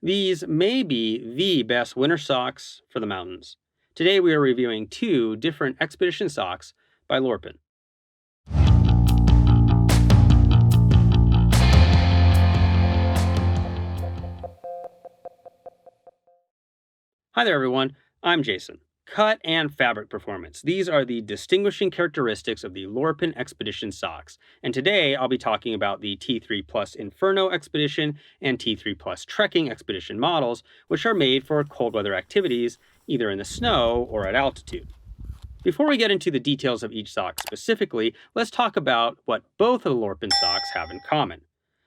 These may be the best winter socks for the mountains. Today we are reviewing two different expedition socks by Lorpen. Hi there everyone, I'm Jason. Cut and fabric performance. These are the distinguishing characteristics of the Lorpen Expedition socks. And today I'll be talking about the T3 Plus Inferno Expedition and T3 Plus Trekking Expedition models, which are made for cold weather activities, either in the snow or at altitude. Before we get into the details of each sock specifically, let's talk about what both of the Lorpen socks have in common.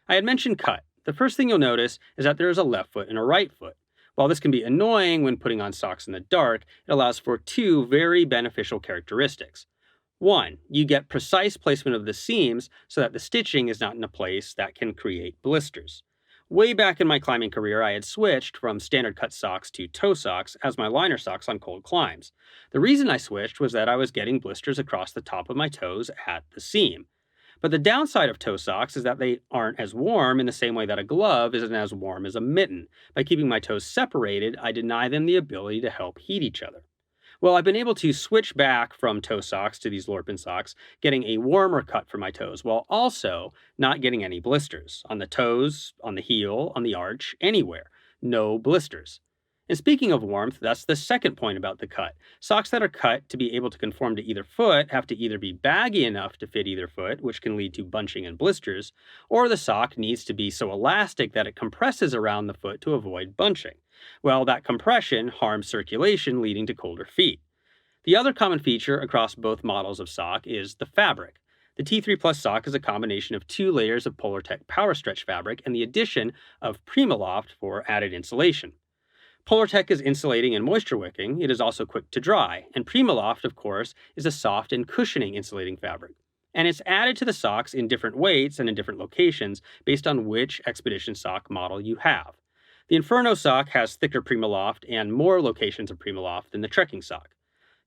I had mentioned cut. The first thing you'll notice is that there is a left foot and a right foot. While this can be annoying when putting on socks in the dark, it allows for two very beneficial characteristics. One, you get precise placement of the seams so that the stitching is not in a place that can create blisters. Way back in my climbing career, I had switched from standard cut socks to toe socks as my liner socks on cold climbs. The reason I switched was that I was getting blisters across the top of my toes at the seam. But the downside of toe socks is that they aren't as warm in the same way that a glove isn't as warm as a mitten. By keeping my toes separated, I deny them the ability to help heat each other. Well, I've been able to switch back from toe socks to these Lorpen socks, getting a warmer cut for my toes, while also not getting any blisters. On the toes, on the heel, on the arch, anywhere. No blisters. And speaking of warmth, that's the second point about the cut. Socks that are cut to be able to conform to either foot have to either be baggy enough to fit either foot, which can lead to bunching and blisters, or the sock needs to be so elastic that it compresses around the foot to avoid bunching. Well, that compression harms circulation, leading to colder feet. The other common feature across both models of sock is the fabric. The T3 Plus sock is a combination of two layers of Polartec Power Stretch fabric and the addition of Primaloft for added insulation. Polartec is insulating and moisture wicking. It is also quick to dry, and Primaloft, of course, is a soft and cushioning insulating fabric. And it's added to the socks in different weights and in different locations based on which expedition sock model you have. The Inferno sock has thicker Primaloft and more locations of Primaloft than the trekking sock.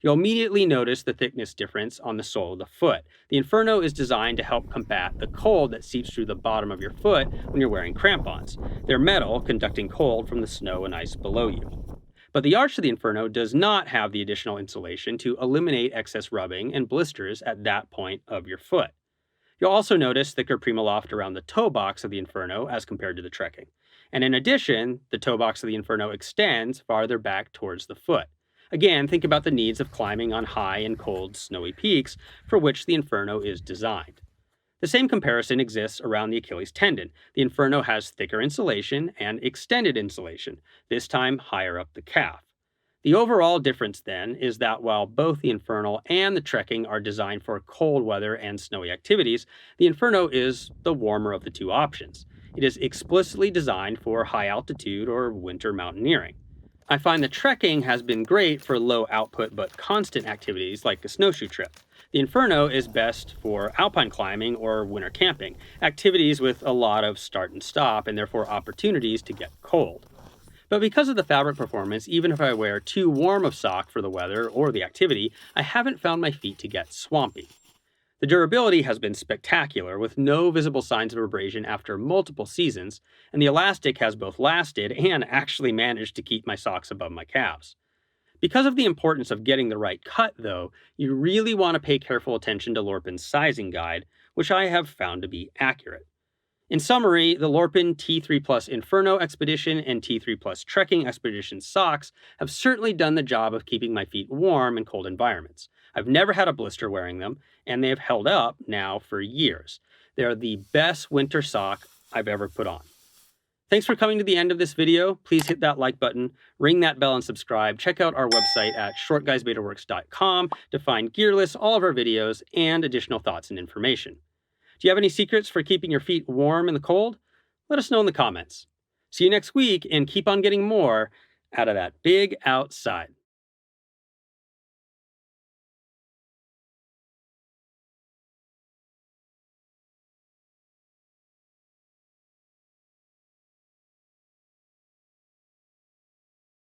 You'll immediately notice the thickness difference on the sole of the foot. The Inferno is designed to help combat the cold that seeps through the bottom of your foot when you're wearing crampons. They're metal, conducting cold from the snow and ice below you. But the arch of the Inferno does not have the additional insulation to eliminate excess rubbing and blisters at that point of your foot. You'll also notice thicker Primaloft around the toe box of the Inferno as compared to the trekking. And in addition, the toe box of the Inferno extends farther back towards the foot. Again, think about the needs of climbing on high and cold, snowy peaks for which the Inferno is designed. The same comparison exists around the Achilles tendon. The Inferno has thicker insulation and extended insulation, this time higher up the calf. The overall difference, then, is that while both the Inferno and the trekking are designed for cold weather and snowy activities, the Inferno is the warmer of the two options. It is explicitly designed for high altitude or winter mountaineering. I find the trekking has been great for low output but constant activities like a snowshoe trip. The Inferno is best for alpine climbing or winter camping, activities with a lot of start and stop and therefore opportunities to get cold. But because of the fabric performance, even if I wear too warm of sock for the weather or the activity, I haven't found my feet to get swampy. The durability has been spectacular, with no visible signs of abrasion after multiple seasons, and the elastic has both lasted and actually managed to keep my socks above my calves. Because of the importance of getting the right cut, though, you really want to pay careful attention to Lorpen's sizing guide, which I have found to be accurate. In summary, the Lorpen T3 Plus Inferno Expedition and T3 Plus Trekking Expedition socks have certainly done the job of keeping my feet warm in cold environments. I've never had a blister wearing them, and they have held up now for years. They are the best winter sock I've ever put on. Thanks for coming to the end of this video. Please hit that like button, ring that bell, and subscribe. Check out our website at shortguysbetaworks.com to find gear lists, all of our videos, and additional thoughts and information. Do you have any secrets for keeping your feet warm in the cold? Let us know in the comments. See you next week, and keep on getting more out of that big outside.